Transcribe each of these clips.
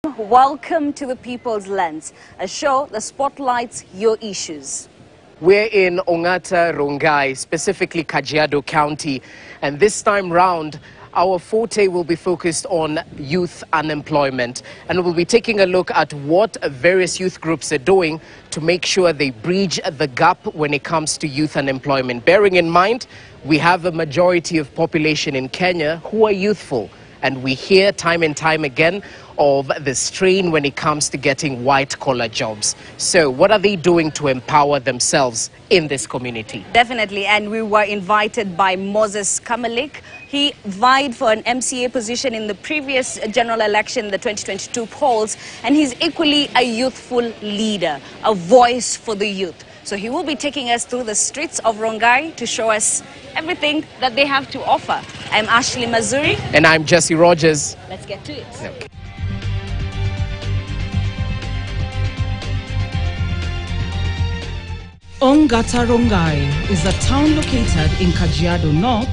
Welcome to The People's Lens, a show that spotlights your issues. We're in Ongata Rongai, specifically Kajiado County, and this time round, our forte will be focused on youth unemployment, and we'll be taking a look at what various youth groups are doing to make sure they bridge the gap when it comes to youth unemployment. Bearing in mind, we have a majority of population in Kenya who are youthful, and we hear time and time again of the strain when it comes to getting white-collar jobs. So what are they doing to empower themselves in this community? Definitely, and we were invited by Moses Kamalik. He vied for an MCA position in the previous general election, the 2022 polls, and he's equally a youthful leader, a voice for the youth. So he will be taking us through the streets of Rongai to show us everything that they have to offer. I'm Ashley Mazuri. And I'm Jesse Rogers. Let's get to it. Okay. Ongata Rongai is a town located in Kajiado North,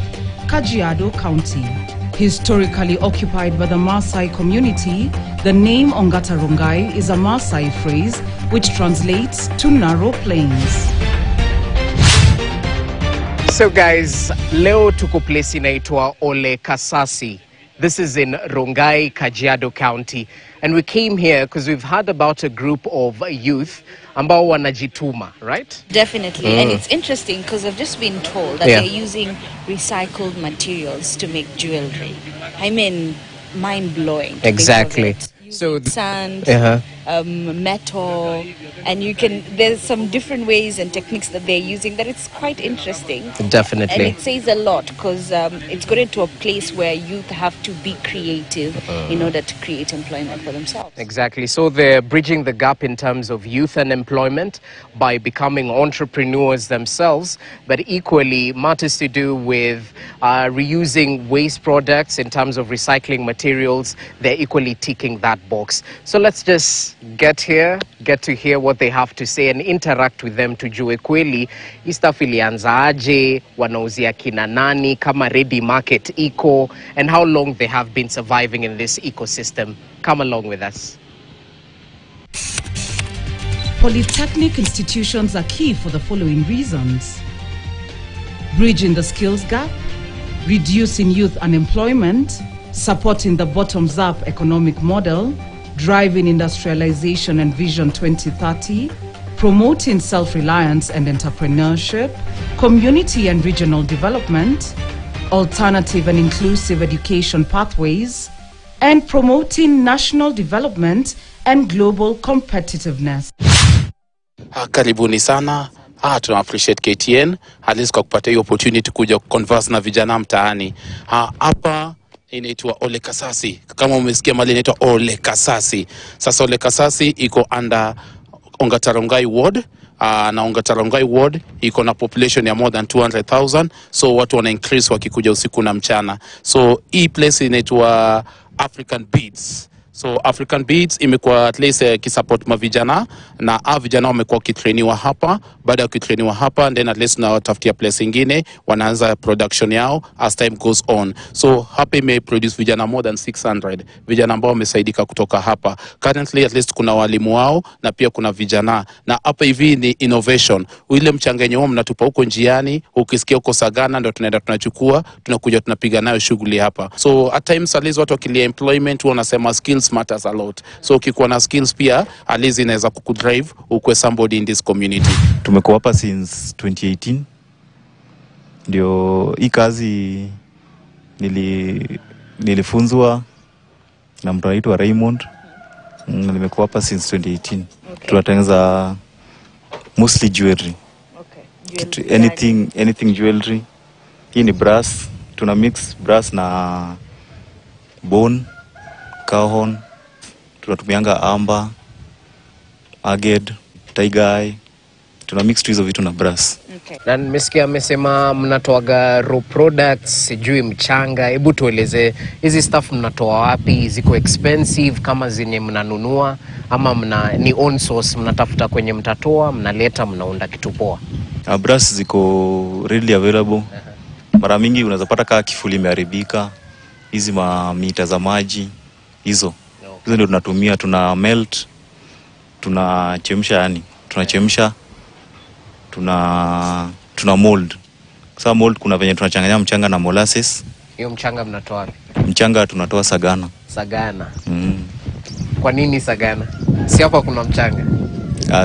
Kajiado County. Historically occupied by the Maasai community, the name Ongata Rongai is a Maasai phrase which translates to narrow plains. So guys, leo tuko place inaitwa Ole Kasasi. This is in Rongai, Kajiado County. And we came here because we've heard about a group of youth ambao wanajituma, right? Definitely. And it's interesting because I've just been told that they're using recycled materials to make jewelry. I mean, mind-blowing. Exactly. So sand, metal, and there's some different ways and techniques that they're using that it's quite interesting. Definitely. And it says a lot because it's got into a place where youth have to be creative in order to create employment for themselves. Exactly. So they're bridging the gap in terms of youth unemployment by becoming entrepreneurs themselves, but equally matters to do with reusing waste products in terms of recycling materials. They're equally ticking that box. So let's just get to hear what they have to say and interact with them tujue kweli hii stuff ilianza aje, wanauzia kina nani, kama ready market iko, and how long they have been surviving in this ecosystem. Come along with us. Polytechnic institutions are key for the following reasons: bridging the skills gap, reducing youth unemployment, supporting the bottoms-up economic model, driving industrialization and Vision 2030, promoting self-reliance and entrepreneurship, community and regional development, alternative and inclusive education pathways, and promoting national development and global competitiveness. Karibuni sana. Tuna appreciate KTN at least kwa kupata hiyo opportunity kuja converse na vijana mtaani. Hapa inaitwa Ole Kasasi. Kama umesikia mali inaitwa Ole Kasasi. Sasa Ole Kasasi iko under Ongata Rongai ward. Na Ongata Rongai ward iko na population ya more than 200,000. So watu wana increase wakikuja usiku na mchana. So hii place inaitwa African Beads. So African Beads imekuwa at least kisupport mavijana, na vijana wamekuwa kitrainiwa hapa. Baada ya kitrainiwa hapa, then at least na watafutia place ingine, wanaanza production yao as time goes on. So hapa imeproduce vijana more than 600 vijana ambao wamesaidika kutoka hapa. Currently at least kuna walimu wao na pia kuna vijana, na hapa hivi ni innovation. Ile mchanganyo wao mnatupa huko njiani, ukisikia uko Sagana ndio tunaenda tunachukua, tunakuja tunapiga nayo shughuli hapa. So at times at least watu wakilia employment wanasema skills matters a lot. So ukikuwa na skills pia at least inaweza kukudrive ukwe somebody in this community. Tumekuwa hapa since 2018. Ndio hii kazi nilifunzwa na mtu anaitwa Raymond. Nimekuwa hapa since 2018. Tunatengeneza mostly jewelry. Okay. Anything jewelry. Hii ni brass. Tuna mix brass na bone, cowhorn. Tunatumianga amba, agate, tiger eye. Tuna mix hizo vitu na brass. Okay. Na nimesikia amesema mnatoaga raw products, sijui mchanga. Hebu tueleze hizi stuff mnatoa wapi? Ziko expensive kama zenye mnanunua ama ni on source, mnatafuta kwenye mtatoa, mnaleta, mnaunda kitu poa? Brass ziko readily available. Mara mingi unaweza pata kama kifuli imeharibika, hizi mita za maji hizo. Hizo ndio tunatumia, tuna melt, tunachemsha yani. Tunachemsha, tuna mold. Sasa mold kuna venye tunachanganya mchanga na molasses. Hiyo mchanga mnatoa wapi? Mchanga tunatoa Sagana. Sagana. Kwa nini Sagana? Si hapa kuna mchanga?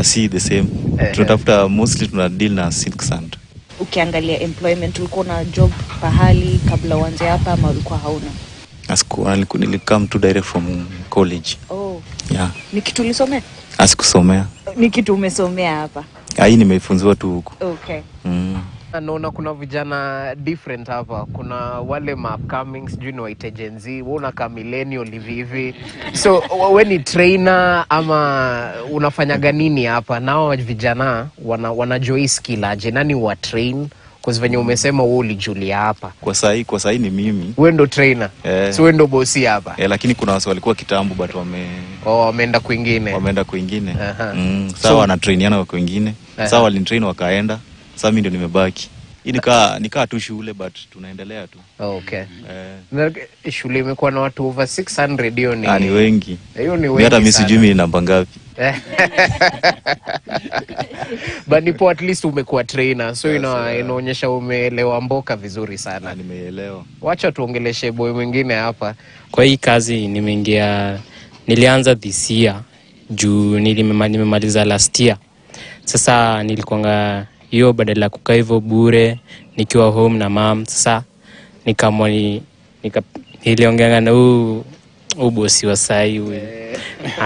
Si the same. Tunatafuta mostly tuna deal na silk sand. Ukiangalia employment, ulikuwa na job pahali kabla uanze hapa ama ulikuwa hauna? Nilikam to direct from college. Oh. Yeah. Ni kitu ulisomea? Asikusomea. Ni kitu umesomea hapa? Hii nimefunzwa tu huko. Okay. Naona kuna vijana different hapa. Kuna wale upcoming, sijui ni waite Gen Z, una kama millennial hivi. So wewe ni trainer ama unafanyaga nini hapa? Nao vijana wanajua hii skill aje? Nani wa train? Kwa venye umesema wewe ulijulia hapa. Kwa sahi ni mimi. Wewe ndo trainer. So wewe ndo bosi hapa. Lakini kuna watu walikuwa kitambo but wameenda kwingine. Sasa wana trainiana wako wengine. Sasa walinitrain wakaenda. Sasa mimi ndio nimebaki. Hii nikaa tu shule but tunaendelea tu. Okay. Shule imekuwa na watu over 600 hiyo ni. Ni wengi. Hiyo ni wengi. Hata mimi sijui mimi namba ngapi. But nipo at least umekuwa trainer. So inaonyesha umeelewa mboka vizuri sana. Nimeelewa. Wacha tuongeleshe boy mwingine hapa. Kwa hii kazi nilianza this year juu nimemaliza last year. Sasa nilikuanga hiyo badala kukaa hivyo bure nikiwa home na mom. Sasa niliongea na huyu bosi wa sai huyu.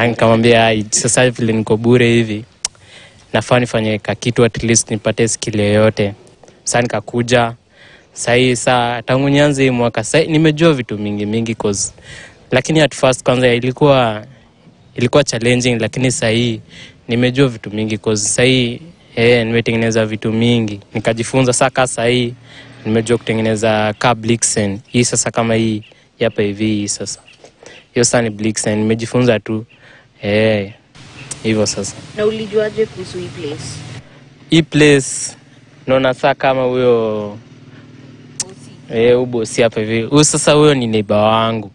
Nikamwambia sasa vile niko bure hivi nafaa nifanye kitu at least nipate skill yoyote. Sasa nikakuja. Sasa tangu nianze mwaka sasa nimejua vitu mingi cause lakini at first kwanza ilikuwa challenging, lakini sasa nimejua vitu mingi cause sasa nimetengeneza vitu mingi. Nikajifunza sasa nimejua kutengeneza Blixen. Hii sasa kama hii hapa hivi sasa. Hiyo sasa ni Blixen, nimejifunza tu. Hivyo sasa. Na ulijuaje kuhusu hii place? Hii place naona sasa kama huyo bosi hapa hivi. Huyo sasa huyo ni neighbor wangu.